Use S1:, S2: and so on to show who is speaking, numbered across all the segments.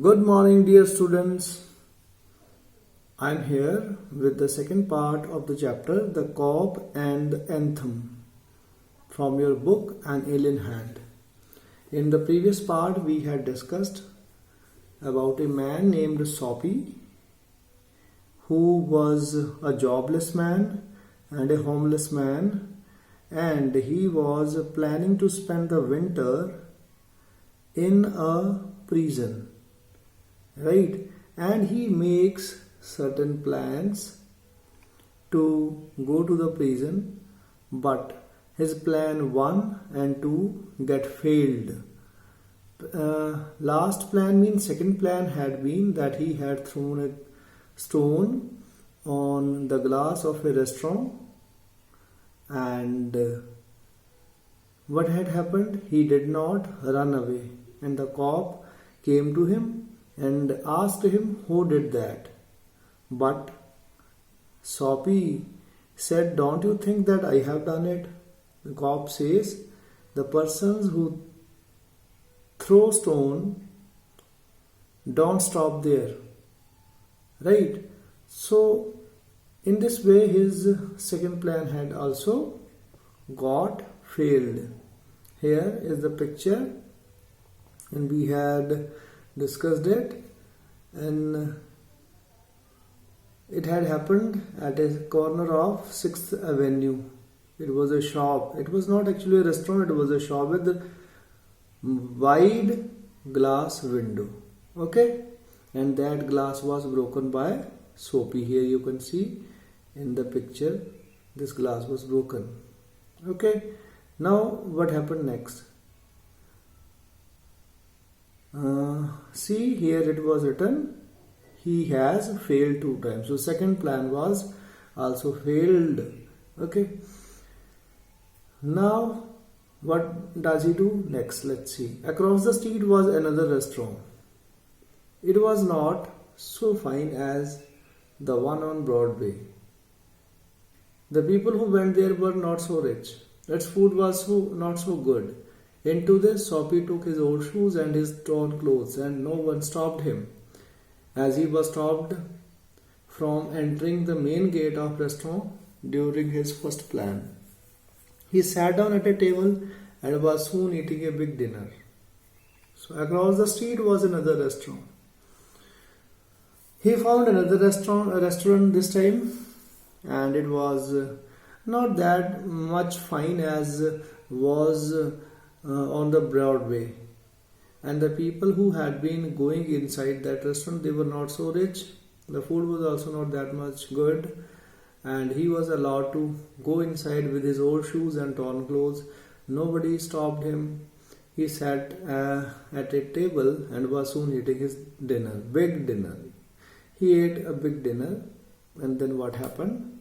S1: Good morning, dear students. I'm here with the second part of the chapter, The Cop and the Anthem, from your book, An Alien Hand. In the previous part, we had discussed about a man named Soapy, who was a jobless man and a homeless man, and he was planning to spend the winter in a prison. Right, and he makes certain plans to go to the prison, but his plan 1 and 2 get failed. Last plan means second plan had been that he had thrown a stone on the glass of a restaurant, and what had happened, he did not run away, and the cop came to him and asked him who did that. But Soapy said, "Don't you think that I have done it?" The cop says, "The persons who throw stone don't stop there." Right? So in this way his second plan had also got failed. Here is the picture, and we had discussed it, and it had happened at a corner of 6th Avenue. It was a shop. It was not actually a restaurant, it was a shop with a wide glass window. Okay, and that glass was broken by Soapy. Here you can see in the picture this glass was broken. Okay, now what happened next? See, here it was written he has failed 2 times. So second plan was also failed. Okay, now what does he do next? Let's see. Across the street was another restaurant. It was not so fine as the one on Broadway. The people who went there were not so rich. Its food was not so good. Into this, Soapy took his old shoes and his torn clothes, and no one stopped him, as he was stopped from entering the main gate of restaurant during his first plan. He sat down at a table and was soon eating a big dinner. So across the street was another restaurant. He found another restaurant this time, and it was not that much fine as was on the Broadway, and the people who had been going inside that restaurant, they were not so rich. The food was also not that much good, and he was allowed to go inside with his old shoes and torn clothes. Nobody stopped him. He sat at a table and was soon eating his dinner, big dinner. He ate a big dinner, and then what happened?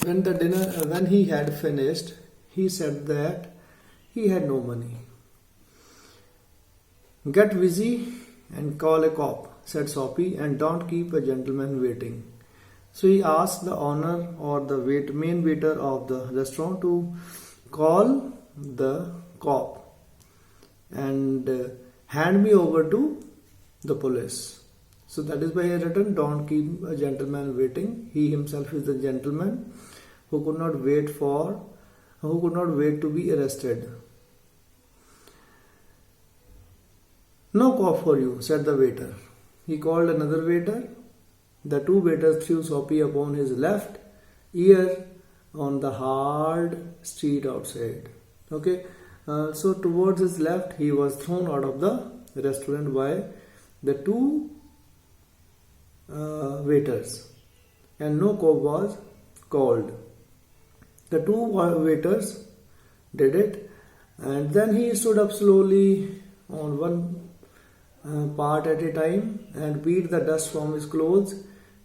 S1: When he had finished, he said that he had no money. "Get busy and call a cop," said Soapy, "and don't keep a gentleman waiting." So he asked the owner or the main waiter of the restaurant to call the cop and hand me over to the police. So that is why he had written, "Don't keep a gentleman waiting." He himself is the gentleman who could not wait to be arrested. "No cop for you," said the waiter. He called another waiter. The 2 waiters threw Soapy upon his left ear on the hard street outside. Okay, so towards his left he was thrown out of the restaurant by the 2 waiters, and no cop was called. The 2 waiters did it, and then he stood up slowly on one part at a time and beat the dust from his clothes.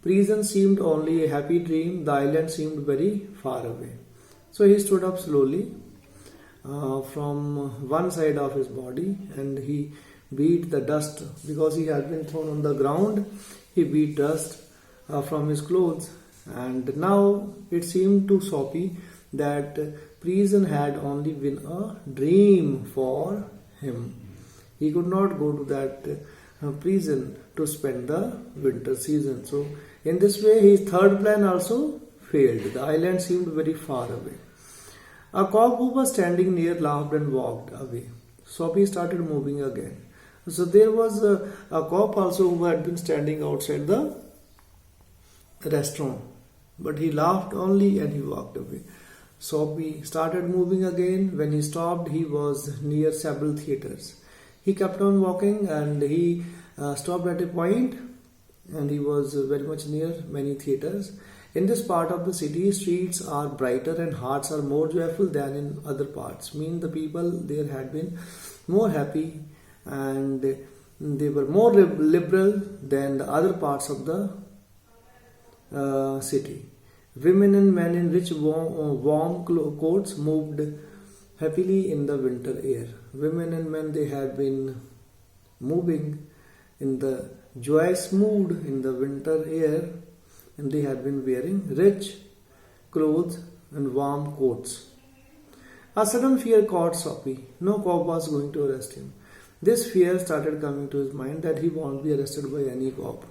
S1: Prison seemed only a happy dream. The island seemed very far away. So he stood up slowly from one side of his body, and he beat the dust because he had been thrown on the ground. He beat dust from his clothes, and now it seemed to Soapy that prison had only been a dream for him. He could not go to that prison to spend the winter season. So in this way his third plan also failed. The island seemed very far away. A cock who was standing near laughed and walked away. Soapy started moving again. So there was a cop also who had been standing outside the restaurant, but he laughed only and he walked away. Soapy started moving again. When he stopped, he was near several theaters. He kept on walking and he stopped at a point, and he was very much near many theaters. In this part of the city, streets are brighter and hearts are more joyful than in other parts. Mean the people there had been more happy and they were more liberal than the other parts of the city. Women and men in rich warm coats moved happily in the winter air. Women and men, they had been moving in the joyous mood in the winter air, and they had been wearing rich clothes and warm coats. A sudden fear caught Soapy. No cop was going to arrest him. This fear started coming to his mind that he won't be arrested by any cop.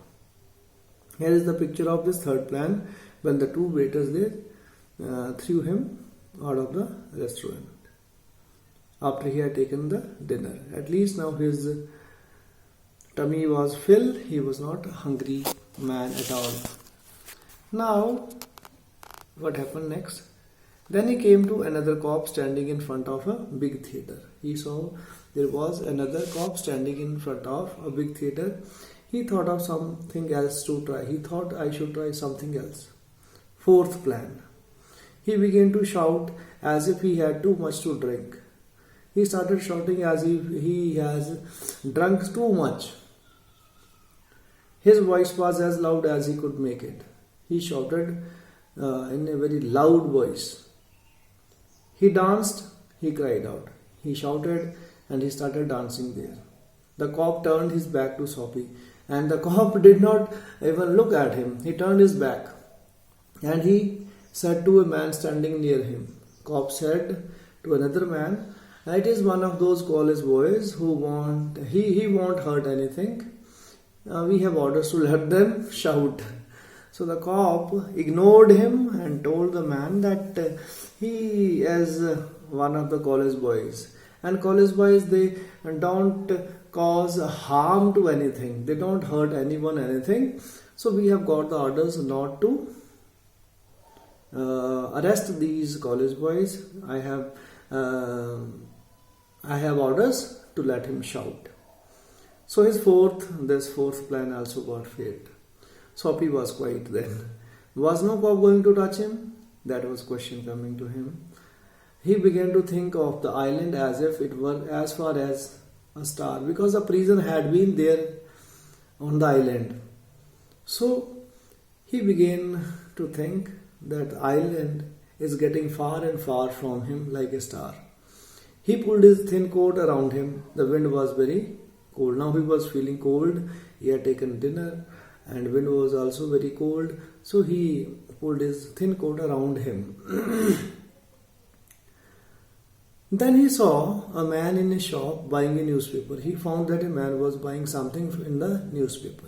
S1: Here is the picture of this third plan when the two waiters they threw him out of the restaurant after he had taken the dinner. At least now his tummy was filled. He was not a hungry man at all. Now, what happened next? Then he came to another cop standing in front of a big theater. He saw there was another cop standing in front of a big theater. He thought of something else to try. He thought, I should try something else. Fourth plan. He began to shout as if he had too much to drink. He started shouting as if he has drunk too much. His voice was as loud as he could make it. He shouted in a very loud voice. He danced, he cried out. He shouted and he started dancing there. The cop turned his back to Soapy, and the cop did not even look at him. He turned his back and he said to a man standing near him. Cop said to another man, it is one of those college boys who he won't hurt anything. We have orders to let them shout. So the cop ignored him and told the man that he is one of the college boys. And college boys, they don't cause harm to anything. They don't hurt anyone anything. So we have got the orders not to arrest these college boys. I have orders to let him shout. So this fourth plan also got failed. Soapy was quiet then. Was no cop going to touch him? That was question coming to him. He began to think of the island as if it were as far as a star, because a prison had been there on the island. So he began to think that the island is getting far and far from him like a star. He pulled his thin coat around him. The wind was very cold. Now he was feeling cold. He had taken dinner and wind was also very cold. So he pulled his thin coat around him. Then he saw a man in a shop buying a newspaper. He found that a man was buying something in the newspaper.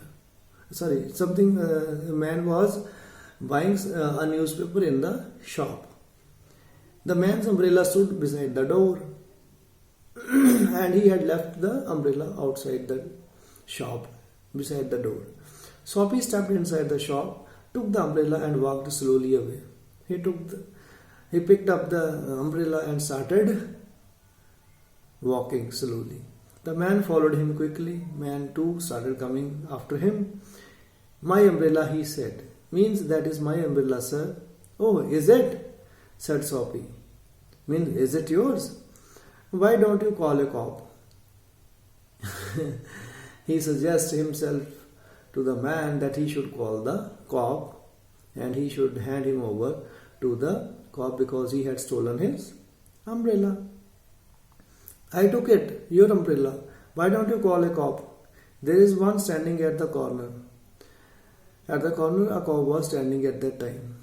S1: A man was buying a newspaper in the shop. The man's umbrella stood beside the door and he had left the umbrella outside the shop beside the door. Soapy stepped inside the shop, took the umbrella and walked slowly away. He picked up the umbrella and started walking slowly. The man followed him quickly. Man too started coming after him. My umbrella, he said. Means that is my umbrella, sir. Oh, is it? Said Soapy. Means is it yours? Why don't you call a cop? He suggests himself to the man that he should call the cop and he should hand him over to the cop because he had stolen his umbrella. I took it, your umbrella. Why don't you call a cop? There is one standing at the corner. At the corner, a cop was standing at that time.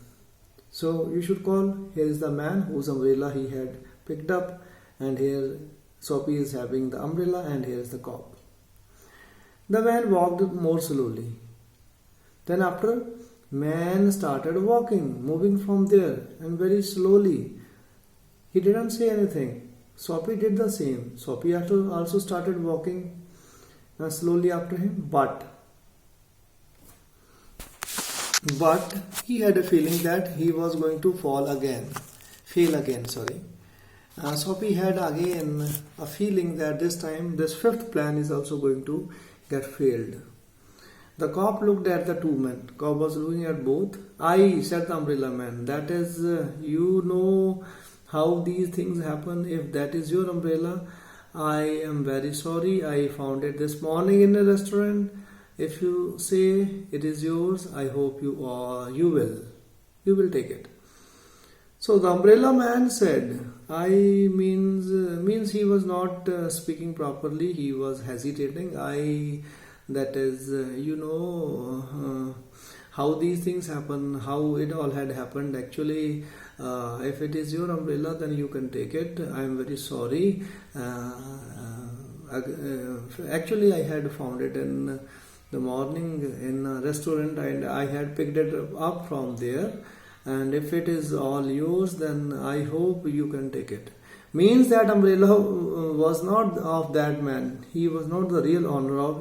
S1: So you should call. Here is the man whose umbrella he had picked up, and here Soapy is having the umbrella and here is the cop. The man walked more slowly. Then after, man started walking, moving from there and very slowly. He didn't say anything. Soapy did the same. Soapy also started walking slowly after him, but he had a feeling that he was going to fail again. Soapy had again a feeling that this time this fifth plan is also going to get failed. The cop looked at the two men. Cop was looking at both. "I," said the umbrella man, "that is, you know how these things happen. If that is your umbrella, I am very sorry. I found it this morning in a restaurant. If you say it is yours, I hope you will take it." So the umbrella man said, "I" means he was not speaking properly. He was hesitating. "I, that is, how these things happen, how it all had happened. Actually, if it is your umbrella, then you can take it. I am very sorry. Actually, I had found it in the morning in a restaurant and I had picked it up from there. And if it is all yours, then I hope you can take it." Means that umbrella was not of that man. He was not the real owner of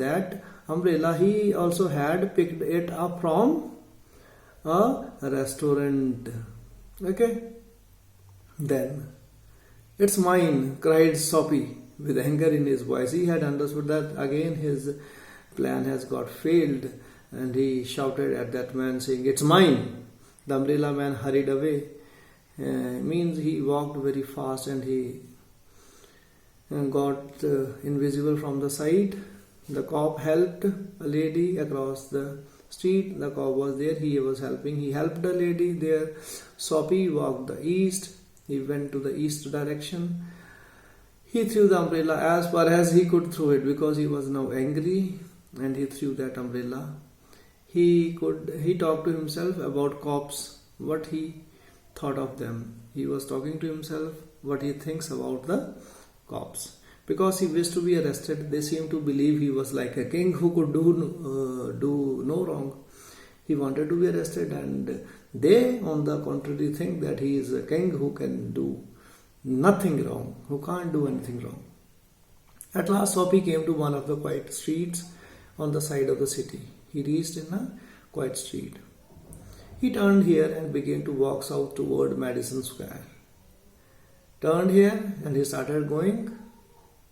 S1: that umbrella. He also had picked it up from a restaurant. Okay. Then, "It's mine," cried Soapy with anger in his voice. He had understood that again his plan has got failed, and he shouted at that man saying, "It's mine." The umbrella man hurried away. Means he walked very fast and he got invisible from the sight. The cop helped a lady across the street. The cop was there. He was helping. He helped the lady there. Soapy walked the east. He went to the east direction. He threw the umbrella as far as he could throw it because he was now angry, and he threw that umbrella. He talked to himself about cops, what he thought of them. He was talking to himself what he thinks about the cops. Because he wished to be arrested, they seemed to believe he was like a king who could do no wrong. He wanted to be arrested, and they, on the contrary, think that he is a king who can do nothing wrong, who can't do anything wrong. At last, Soapy came to one of the quiet streets on the side of the city. He reached in a quiet street. He turned here and began to walk south toward Madison Square. Turned here and he started going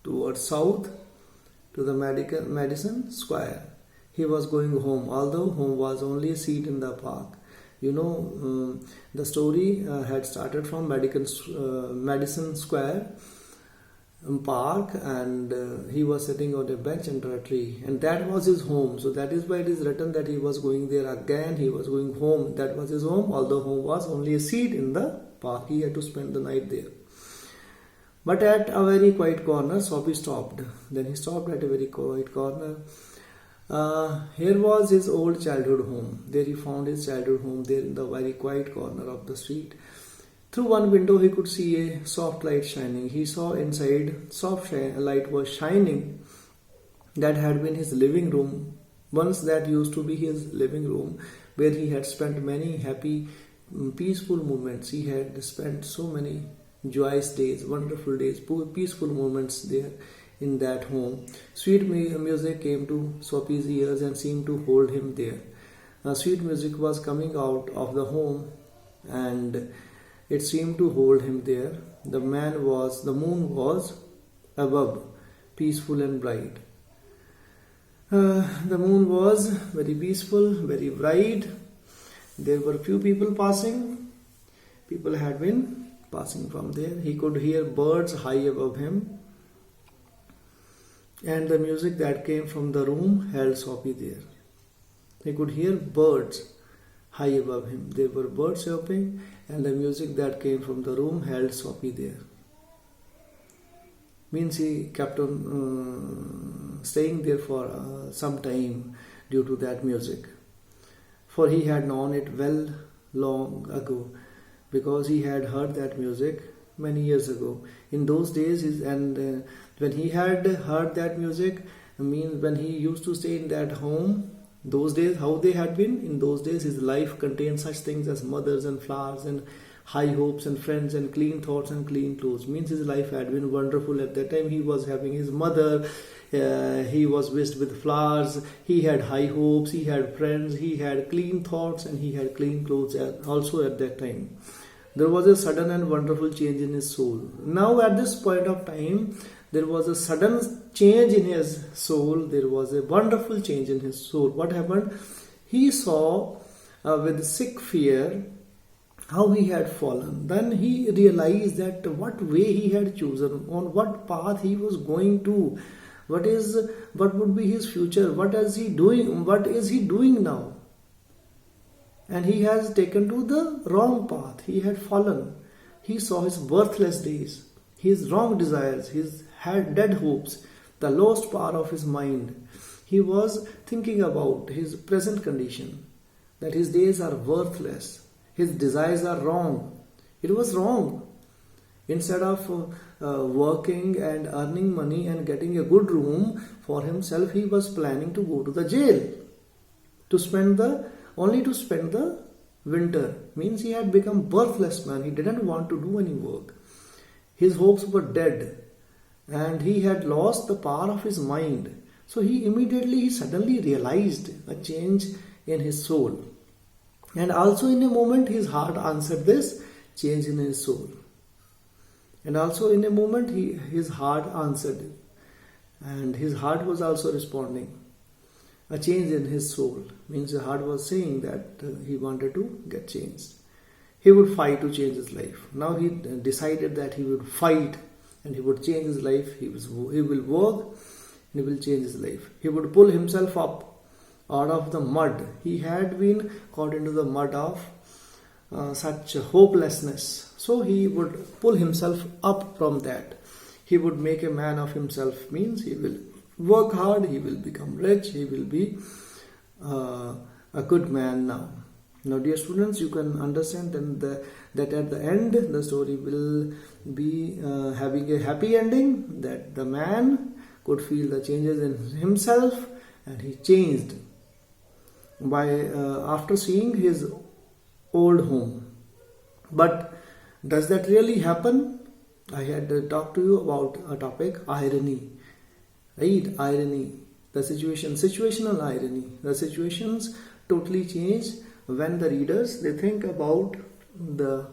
S1: towards south to the Madison Square. He was going home, although home was only a seat in the park. The story had started from Madison Square park, and he was sitting on a bench under a tree, and that was his home. So that is why it is written that he was going there again. He was going home. That was his home, although home was only a seat in the park. He had to spend the night there. But at a very quiet corner, Soapy stopped. Then he stopped at a very quiet corner. Here was his old childhood home. There he found his childhood home there in the very quiet corner of the street. Through one window he could see a soft light shining. He saw inside soft light was shining. That had been his living room. Once that used to be his living room, where he had spent many happy, peaceful moments. He had spent so many joyous days, wonderful days, peaceful moments there in that home. Sweet music came to Soapy's ears and seemed to hold him there. Sweet music was coming out of the home, and it seemed to hold him there. The moon was above, peaceful and bright. The moon was very peaceful, very bright. There were few people passing. People had been passing from there. He could hear birds high above him. And the music that came from the room held Soapy there. He could hear birds high above him. There were birds chirping, and the music that came from the room held Soapy there. Means he kept on staying there for some time due to that music. For he had known it well long ago, because he had heard that music many years ago. In those days, when he had heard that music, I mean, when he used to stay in that home, those days, how they had been, in those days, his life contained such things as mothers and flowers and high hopes and friends and clean thoughts and clean clothes. Means his life had been wonderful. At that time, he was having his mother, he was wished with flowers, he had high hopes, he had friends, he had clean thoughts, and he had clean clothes also at that time. There was a sudden and wonderful change in his soul. Now at this point of time, there was a sudden change in his soul. There was a wonderful change in his soul. What happened? He saw with sick fear how he had fallen. Then he realized that what way he had chosen, on what path he was going to, what would be his future, what is he doing now? And he has taken to the wrong path. He had fallen. He saw his worthless days, his wrong desires, his dead hopes, the lost power of his mind. He was thinking about his present condition, that his days are worthless, his desires are wrong. It was wrong. Instead of working and earning money and getting a good room for himself, he was planning to go to the jail to spend the winter. Means he had become worthless man. He didn't want to do any work. His hopes were dead, and he had lost the power of his mind. So he suddenly realized a change in his soul. And also in a moment his heart answered this change in his soul. And also in a moment his heart answered it. And his heart was also responding. A change in his soul means the heart was saying that he wanted to get changed. He would fight to change his life. Now he decided that he would fight and he would change his life. He will work and he will change his life. He would pull himself up out of the mud. He had been caught into the mud of such hopelessness. So he would pull himself up from that. He would make a man of himself. Means he will work hard, he will become rich, he will be a good man now. Now dear students, you can understand that at the end the story will be having a happy ending, that the man could feel the changes in himself and he changed after seeing his old home. But does that really happen? I had talked to you about a topic, irony. Right? Irony. The situational irony. The situations totally change when the readers, they think about the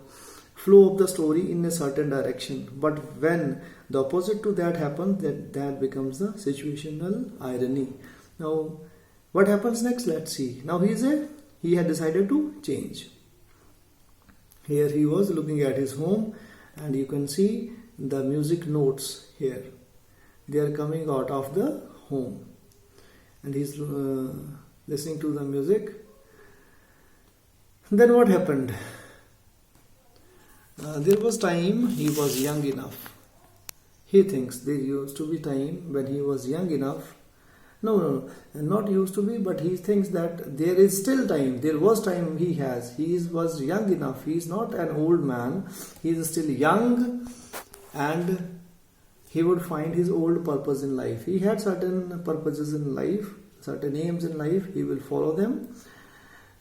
S1: flow of the story in a certain direction. But when the opposite to that happens, that becomes the situational irony. Now, what happens next? Let's see. Now he had decided to change. Here he was looking at his home, and you can see the music notes here. They are coming out of the home, and he's listening to the music. Then what happened? There was time he was young enough. He thinks there used to be time when he was young enough. No, not used to be, but he thinks that there is still time. There was time he has. He was young enough. He is not an old man. He is still young, and he would find his old purpose in life. He had certain purposes in life, certain aims in life. He will follow them,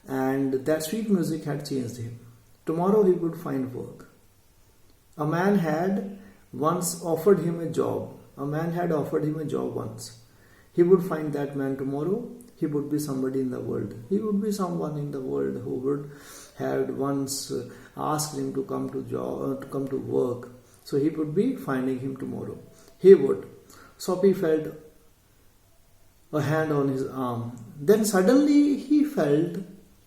S1: and that sweet music had changed him. Tomorrow he would find work. A man had once offered him a job. A man had offered him a job once. He would find that man tomorrow. He would be somebody in the world. He would be someone in the world who would had once asked him to come to work. So he would be finding him tomorrow. He would. Soapy felt a hand on his arm. Then suddenly he felt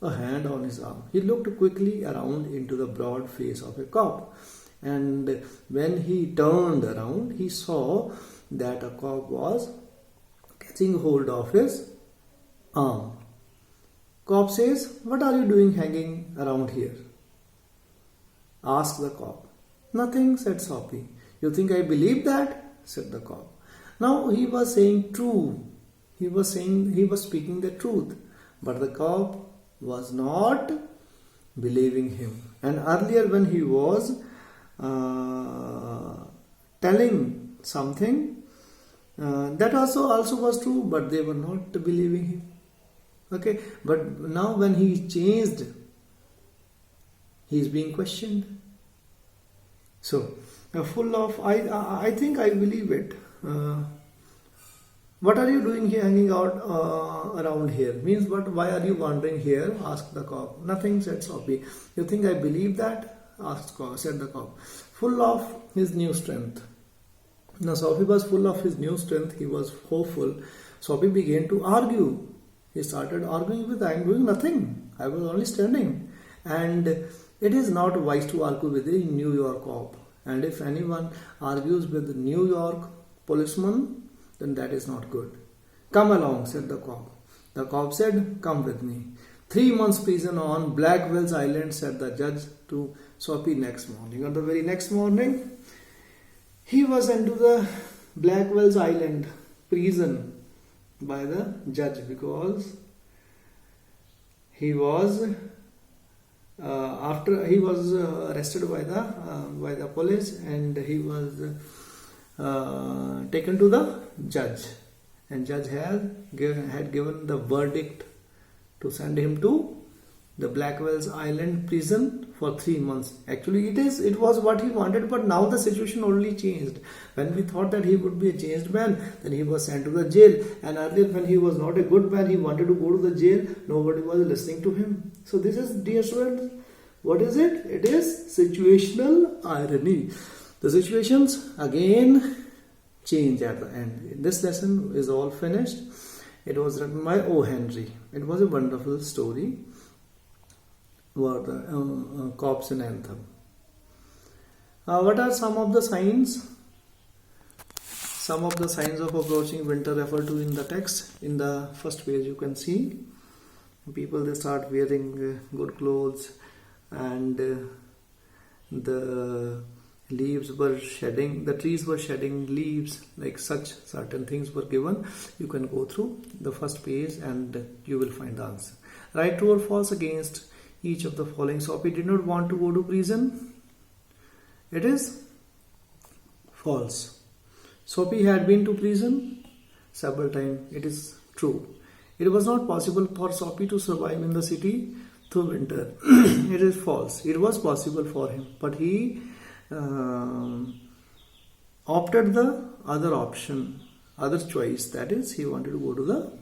S1: a hand on his arm. He looked quickly around into the broad face of a cop. And when he turned around, he saw that a cop was catching hold of his arm. Cop says, "What are you doing hanging around here?" Asked the cop. "Nothing," said Soapy. "You think I believe that?" said the cop. Now he was saying true. He was speaking the truth. But the cop was not believing him. And earlier when he was telling something that also was true, but they were not believing him. Okay, but now when he changed, he is being questioned. So, full of, I think I believe it. What are you doing here, hanging out around here? Means what? Why are you wandering here? Asked the cop. Nothing, said Soapy. You think I believe that? Said the cop. Full of his new strength. Now Soapy was full of his new strength. He was hopeful. Soapy began to argue. He started arguing with, I am doing nothing. I was only standing. And it is not wise to argue with a New York cop. And if anyone argues with the New York policeman, then that is not good. Come along, said the cop. The cop said, come with me. 3 months prison on Blackwell's Island, said the judge to Soapy next morning. On the very next morning, he was into the Blackwell's Island prison by the judge because he was after he was arrested by the police, and he was taken to the judge, and judge had given the verdict to send him to the Blackwell's Island prison for 3 months. Actually, it was what he wanted, but now the situation only changed. When we thought that he would be a changed man, then he was sent to the jail. And earlier, when he was not a good man, he wanted to go to the jail. Nobody was listening to him. So this is, dear students, what is it? It is situational irony. The situations again change at the end. This lesson is all finished. It was written by O. Henry. It was a wonderful story about the cops in Anthem. What are some of the signs? Some of the signs of approaching winter referred to in the text. In the first page you can see people, they start wearing good clothes, and the leaves were shedding, the trees were shedding leaves, like such certain things were given. You can go through the first page and you will find the answer. Right, true or false against each of the following. Soapy did not want to go to prison. It is false. Soapy had been to prison several times. It is true. It was not possible for Soapy to survive in the city through winter. It is false. It was possible for him, but he opted the other option, other choice. That is, he wanted to go to the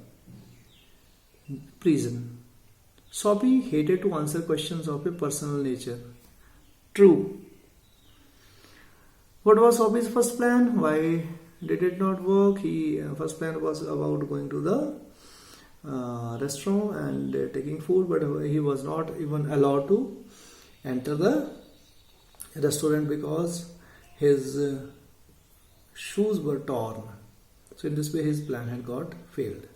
S1: prison. Soapy hated to answer questions of a personal nature. True. What was Soapy's first plan? Why did it not work? First plan was about going to the restaurant and taking food, but he was not even allowed to enter the restaurant because his shoes were torn. So in this way his plan had got failed.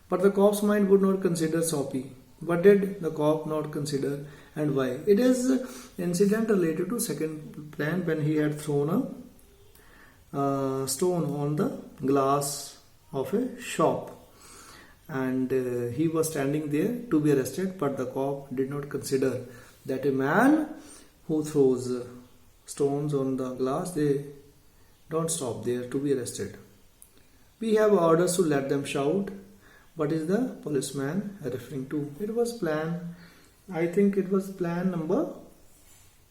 S1: But the cop's mind would not consider Soapy. What did the cop not consider, and why? It is incident related to second plan when he had thrown a stone on the glass of a shop, and he was standing there to be arrested, but the cop did not consider that a man who throws stones on the glass, they don't stop there to be arrested. We have orders to let them shout. What is the policeman referring to? It was plan, I think it was plan number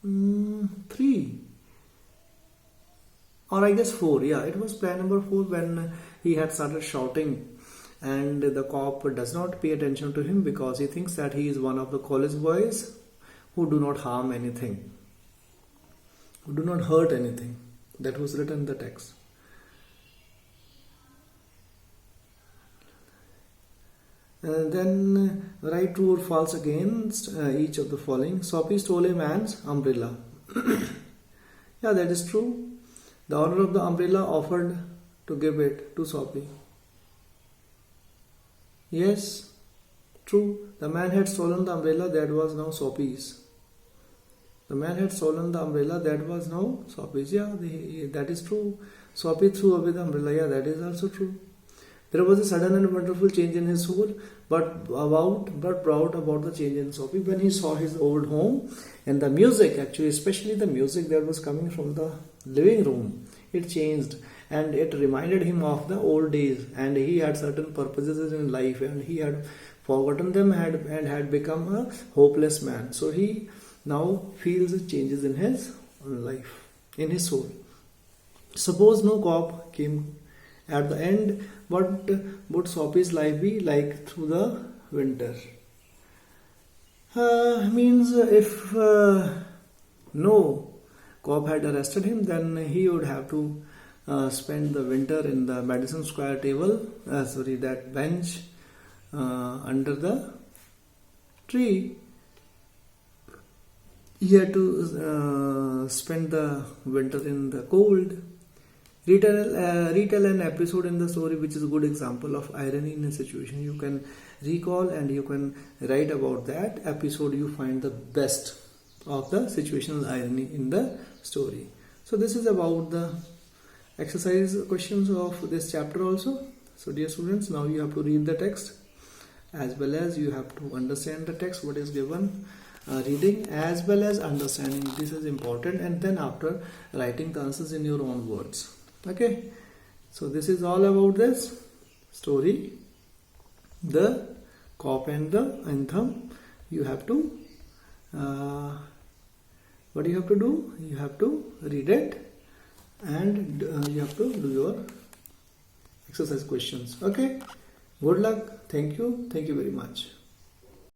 S1: 3 or I guess 4. Yeah, it was plan number 4 when he had started shouting, and the cop does not pay attention to him because he thinks that he is one of the college boys who do not harm anything, who do not hurt anything. That was written in the text. Then write true or false against each of the following. Soapy stole a man's umbrella. Yeah, that is true. The owner of the umbrella offered to give it to Soapy. Yes, true. The man had stolen the umbrella that was now Soapy's. The man had stolen the umbrella that was now Soapy's. Yeah, that is true. Soapy threw away the umbrella. Yeah, that is also true. There was a sudden and wonderful change in his soul, but brought about the change in Sophie when he saw his old home and the music, actually, especially the music that was coming from the living room. It changed and it reminded him of the old days, and he had certain purposes in life and he had forgotten them and had become a hopeless man. So he now feels changes in his life, in his soul. Suppose no cop came at the end, what would Sophie's life be like through the winter? Means if no cop had arrested him, then he would have to spend the winter in the Madison Square table, that bench under the tree. He had to spend the winter in the cold. Retell an episode in the story which is a good example of irony in a situation. You can recall and you can write about that episode. You find the best of the situational irony in the story. So this is about the exercise questions of this chapter also. So dear students, now you have to read the text as well as you have to understand the text, what is given. Reading as well as understanding, this is important, and then after writing the answers in your own words. Okay, so this is all about this story, the cop and the anthem. You have to what you have to do, you have to read it and you have to do your exercise questions. Okay, good luck. Thank you very much.